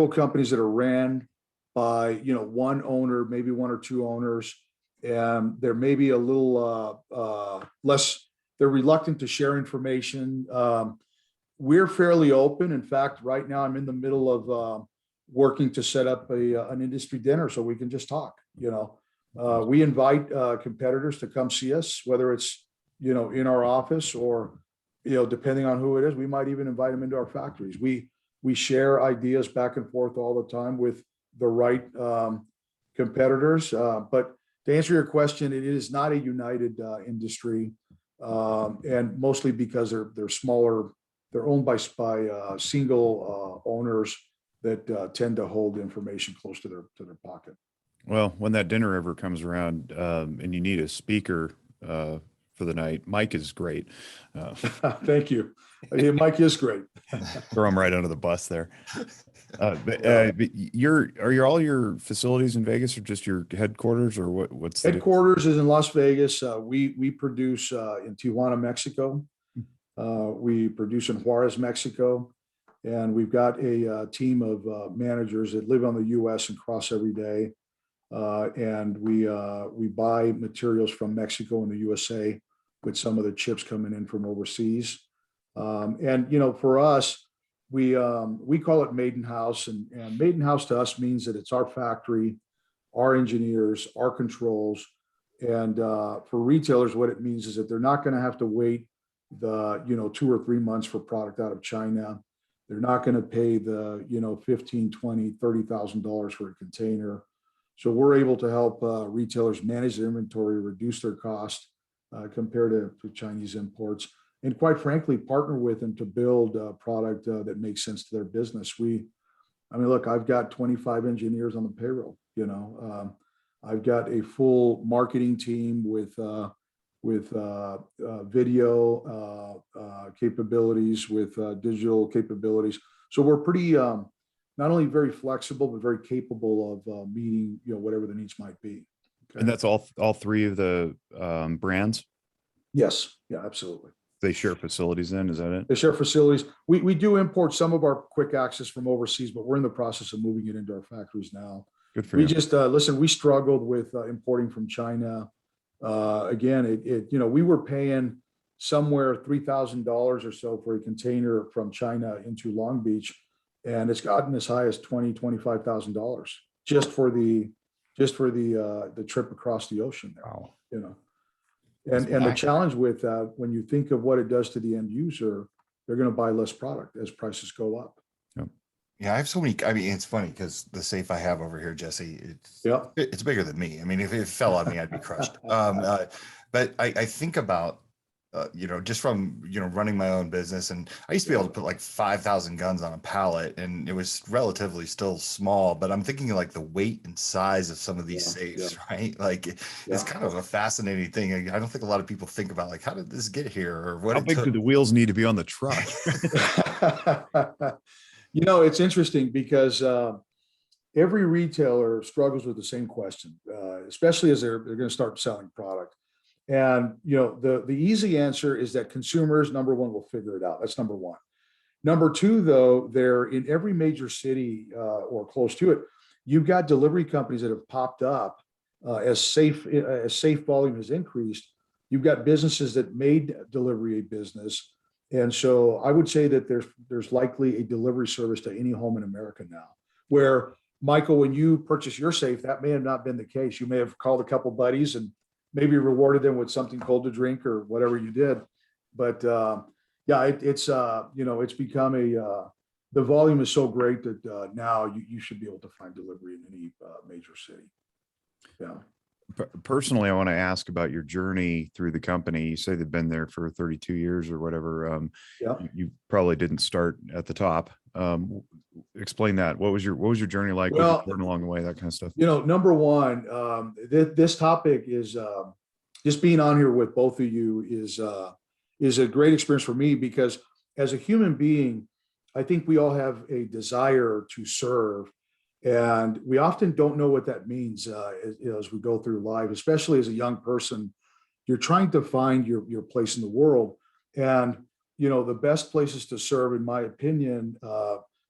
companies that are ran by one owner, maybe one or two owners, and they're maybe a little less. They're reluctant to share information. We're fairly open. In fact, right now I'm in the middle of working to set up an industry dinner so we can just talk. We invite competitors to come see us, whether it's in our office, or depending on who it is, we might even invite them into our factories. We share ideas back and forth all the time with the right competitors, but To answer your question, it is not a united industry, and mostly because they're smaller. They're owned by single owners that tend to hold information close to their pocket. Well, when that dinner ever comes around, and you need a speaker for the night, Mike is great. Thank you. Yeah, Mike is great. Throw him right under the bus there. But are all your facilities in Vegas or just your headquarters, or what's the Headquarters is in Las Vegas. We produce in Tijuana, Mexico. We produce in Juarez, Mexico. And we've got a team of managers that live on the US and cross every day. And we buy materials from Mexico and the USA, with some of the chips coming in from overseas. And for us, we call it Maiden House, and Maiden House to us means that it's our factory, our engineers, our controls. And for retailers, what it means is that they're not going to have to wait the 2 or 3 months for product out of China. They're not going to pay the $15,000, $20,000, $30,000 for a container. So we're able to help retailers manage their inventory, reduce their cost compared to Chinese imports, and quite frankly, partner with them to build a product that makes sense to their business. Look, I've got 25 engineers on the payroll. I've got a full marketing team with video capabilities, with digital capabilities. So we're pretty not only very flexible, but very capable of meeting whatever the needs might be. Okay? And that's all three of the brands? Yes. Yeah, absolutely. They share facilities then, is that it? They share facilities. We do import some of our quick access from overseas, but we're in the process of moving it into our factories now. Good for We you. just listen, we struggled with importing from China. Again, we were paying somewhere $3,000 or so for a container from China into Long Beach, and it's gotten as high as $20,000, $25,000 just for the trip across the ocean there. Wow. And the challenge with that, when you think of what it does to the end user, they're going to buy less product as prices go up. Yeah, I have so many. It's funny because the safe I have over here, Jesse, it's bigger than me. If it fell on me, I'd be crushed. But I think about, just from, running my own business, and I used to be able to put like 5,000 guns on a pallet, and it was relatively still small, but I'm thinking like the weight and size of some of these safes, right? Like it's kind of a fascinating thing. I don't think a lot of people think about, like, how did this get here, or what? How big do the wheels need to be on the truck? It's interesting because every retailer struggles with the same question, especially as they're going to start selling product. And the easy answer is that consumers, number one, will figure it out. That's number one. Number two, though, they're in every major city or close to it. You've got delivery companies that have popped up as safe volume has increased. You've got businesses that made delivery a business. And so I would say that there's likely a delivery service to any home in America now, where, Michael, when you purchase your safe, that may have not been the case. You may have called a couple buddies and maybe rewarded them with something cold to drink or whatever you did. But it's become the volume is so great that now you should be able to find delivery in any major city. Yeah. Personally, I want to ask about your journey through the company. You say they've been there for 32 years or whatever. You probably didn't start at the top. Explain that. What was your journey like? Well, along the way, that kind of stuff. Number one, this topic is just being on here with both of you is a great experience for me, because as a human being, I think we all have a desire to serve. And we often don't know what that means as we go through life, especially as a young person. You're trying to find your place in the world. And, the best places to serve, in my opinion,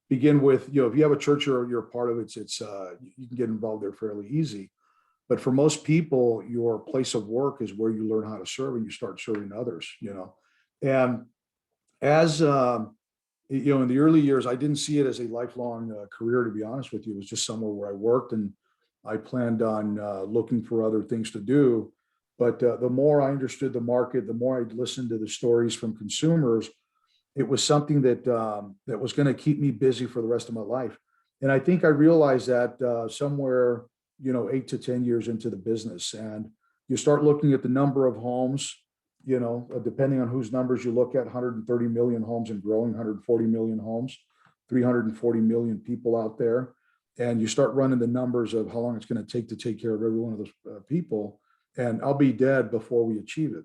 begin with, if you have a church or you're a part of it, you can get involved there fairly easy. But for most people, your place of work is where you learn how to serve and you start serving others, And as in the early years, I didn't see it as a lifelong career, to be honest with you. It was just somewhere where I worked, and I planned on looking for other things to do. But the more I understood the market, the more I listened to the stories from consumers, it was something that was going to keep me busy for the rest of my life. And I think I realized that somewhere 8 to 10 years into the business. And you start looking at the number of homes, depending on whose numbers you look at, 130 million homes and growing, 140 million homes, 340 million people out there. And you start running the numbers of how long it's going to take care of every one of those people. And I'll be dead before we achieve it.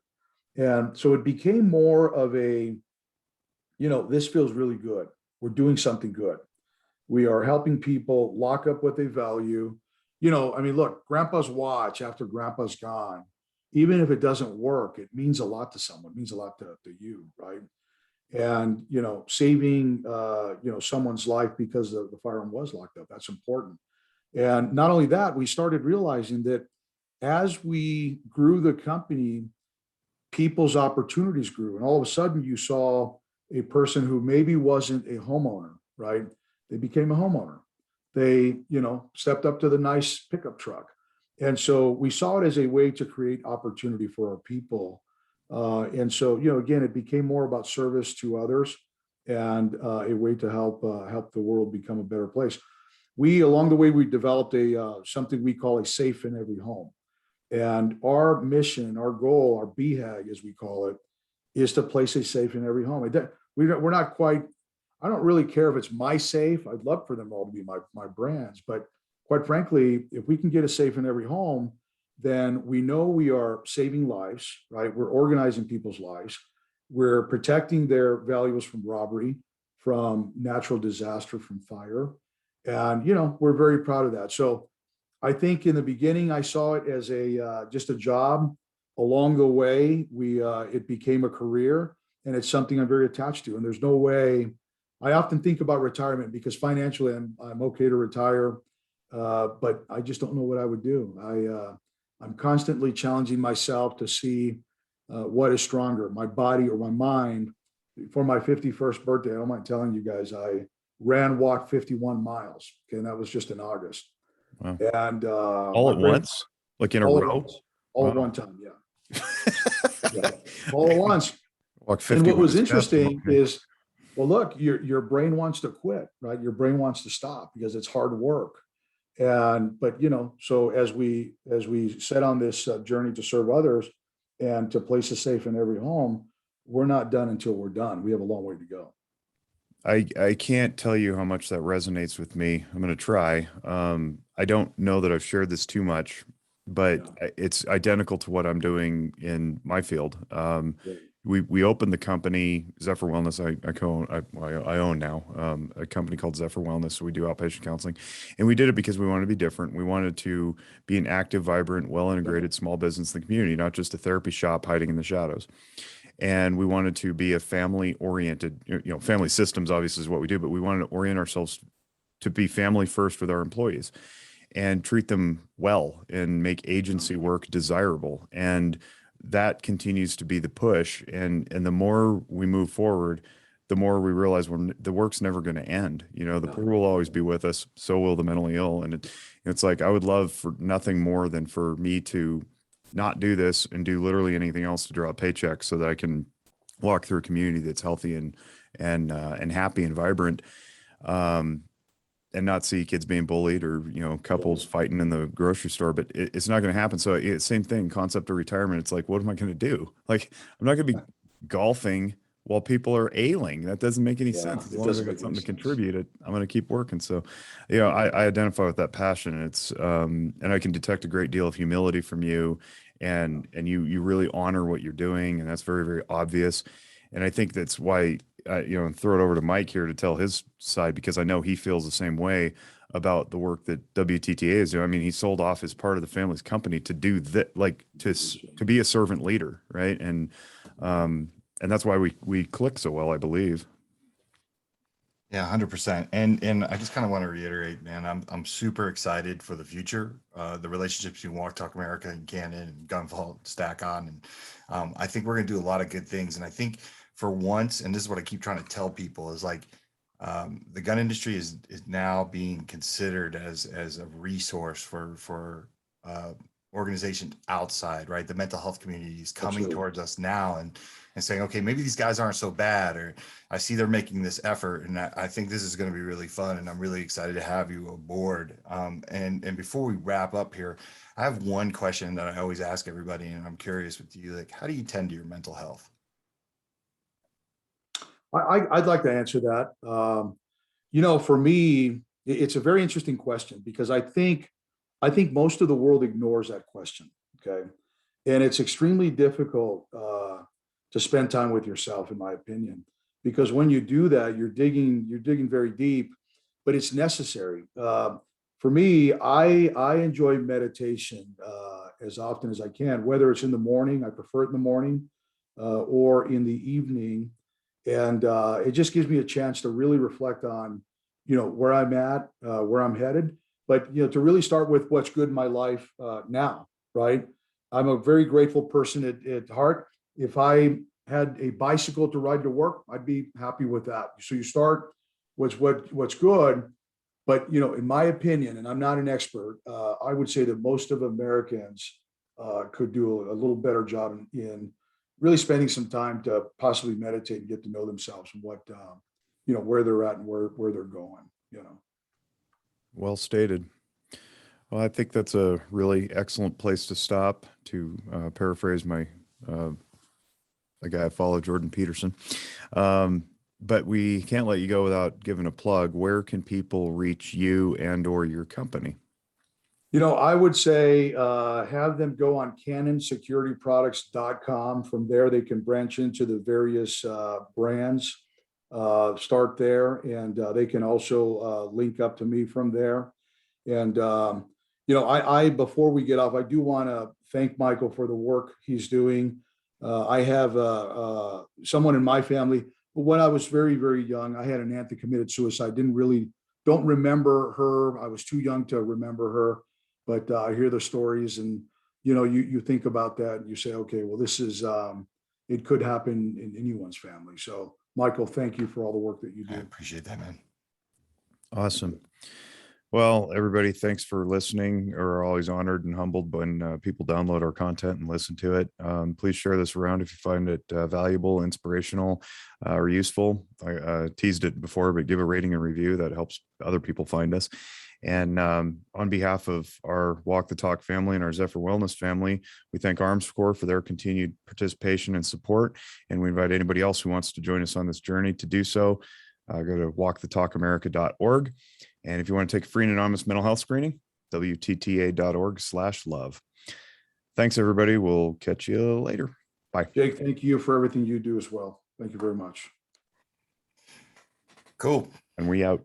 And so it became more of a, this feels really good. We're doing something good. We are helping people lock up what they value. Look, grandpa's watch after grandpa's gone, even if it doesn't work, it means a lot to someone, it means a lot to you, right? And, saving, someone's life because the firearm was locked up, that's important. And not only that, we started realizing that as we grew the company, people's opportunities grew. And all of a sudden you saw a person who maybe wasn't a homeowner, right? They became a homeowner. They, stepped up to the nice pickup truck. And so we saw it as a way to create opportunity for our people. And so, again, it became more about service to others and a way to help the world become a better place. Along the way, we developed something we call a safe in every home. And our mission, our goal, our BHAG, as we call it, is to place a safe in every home. We're not quite, I don't really care if it's my safe. I'd love for them all to be my brands. But quite frankly, if we can get a safe in every home, then we know we are saving lives, right? We're organizing people's lives. We're protecting their valuables from robbery, from natural disaster, from fire. And, we're very proud of that. So I think in the beginning, I saw it as just a job. Along the way, it became a career, and it's something I'm very attached to. And there's no way. I often think about retirement because financially, I'm okay to retire, but I just don't know what I would do. I'm constantly challenging myself to see what is stronger, my body or my mind. For my 51st birthday, I don't mind telling you guys, I walked 51 miles. Okay, and that was just in August. Wow. And all at once, like in a row, all at one time. Yeah. Yeah. All at once. Walk 50. And what was interesting is, well, look, your brain wants to quit, right? Your brain wants to stop because it's hard work. But so as we set on this journey to serve others and to place a safe in every home, we're not done until we're done. We have a long way to go. I can't tell you how much that resonates with me. I'm going to try. I don't know that I've shared this too much, but it's identical to what I'm doing in my field. We opened the company Zachery Wellness. I own now a company called Zachery Wellness. So we do outpatient counseling, and we did it because we wanted to be different. We wanted to be an active, vibrant, well-integrated small business in the community, not just a therapy shop hiding in the shadows. And we wanted to be a family-oriented, family systems obviously is what we do, but we wanted to orient ourselves to be family first with our employees and treat them well and make agency work desirable. And that continues to be the push. And the more we move forward, the more we realize the work's never going to end. The poor will always be with us. So will the mentally ill. And it's like, I would love for nothing more than for me to not do this and do literally anything else to draw a paycheck so that I can walk through a community that's healthy and happy and vibrant. And not see kids being bullied or, couples fighting in the grocery store, but it's not going to happen. So same thing, concept of retirement. It's like, what am I going to do? Like, I'm not going to be golfing while people are ailing. That doesn't make any sense. As long as I got something to contribute, I'm going to keep working. So, I identify with that passion. It's, and I can detect a great deal of humility from you, and you really honor what you're doing. And that's very, very obvious. And I think that's why, and throw it over to Mike here to tell his side, because I know he feels the same way about the work that WTTA is doing. I mean, he sold off his part of the family's company to do that, like to be a servant leader. Right. And that's why we click so well, I believe. Yeah, 100%. And I just kind of want to reiterate, man, I'm super excited for the future, the relationships between Walk Talk America and Canon and Gunvault, Stack On. And I think we're going to do a lot of good things. And I think for once, and this is what I keep trying to tell people, is like the gun industry is now being considered as a resource for organizations outside, right? The mental health community is coming Absolutely. towards us now and saying, okay, maybe these guys aren't so bad, or I see they're making this effort. And I think this is going to be really fun. And I'm really excited to have you aboard. And before we wrap up here, I have one question that I always ask everybody, and I'm curious with you, like, how do you tend to your mental health? I'd like to answer that. For me, it's a very interesting question because I think most of the world ignores that question. Okay. And it's extremely difficult to spend time with yourself, in my opinion, because when you do that, you're digging very deep, but it's necessary. For me, I enjoy meditation as often as I can, whether it's in the morning, I prefer it in the morning, or in the evening. And it just gives me a chance to really reflect on, where I'm at, where I'm headed, but, to really start with what's good in my life now, right? I'm a very grateful person at heart. If I had a bicycle to ride to work, I'd be happy with that. So you start what's good, but, in my opinion, and I'm not an expert, I would say that most of Americans could do a little better job in really spending some time to possibly meditate and get to know themselves and what, where they're at and where they're going. Well stated. Well, I think that's a really excellent place to stop, to paraphrase a guy I follow, Jordan Peterson. But we can't let you go without giving a plug. Where can people reach you and or your company? I would say have them go on canonsecurityproducts.com. From there, they can branch into the various brands, start there, and they can also link up to me from there. And, before we get off, I do want to thank Michael for the work he's doing. I have someone in my family, when I was very, very young, I had an aunt that committed suicide. Don't remember her. I was too young to remember her, but I hear the stories, and you think about that and you say, okay, well, this is it could happen in anyone's family. So, Michael, thank you for all the work that you I do. appreciate that, man. Awesome. Well, everybody, thanks for listening. We're always honored and humbled when people download our content and listen to it. Please share this around if you find it valuable, inspirational, or useful. I teased it before, but give a rating and review. That helps other people find us. And on behalf of our Walk the Talk family and our Zachery Wellness family, we thank Arms Corps for their continued participation and support. And we invite anybody else who wants to join us on this journey to do so. Go to walkthetalkamerica.org. And if you want to take a free and anonymous mental health screening, WTTA.org/love. Thanks, everybody. We'll catch you later. Bye. Jake, thank you for everything you do as well. Thank you very much. Cool. And we out.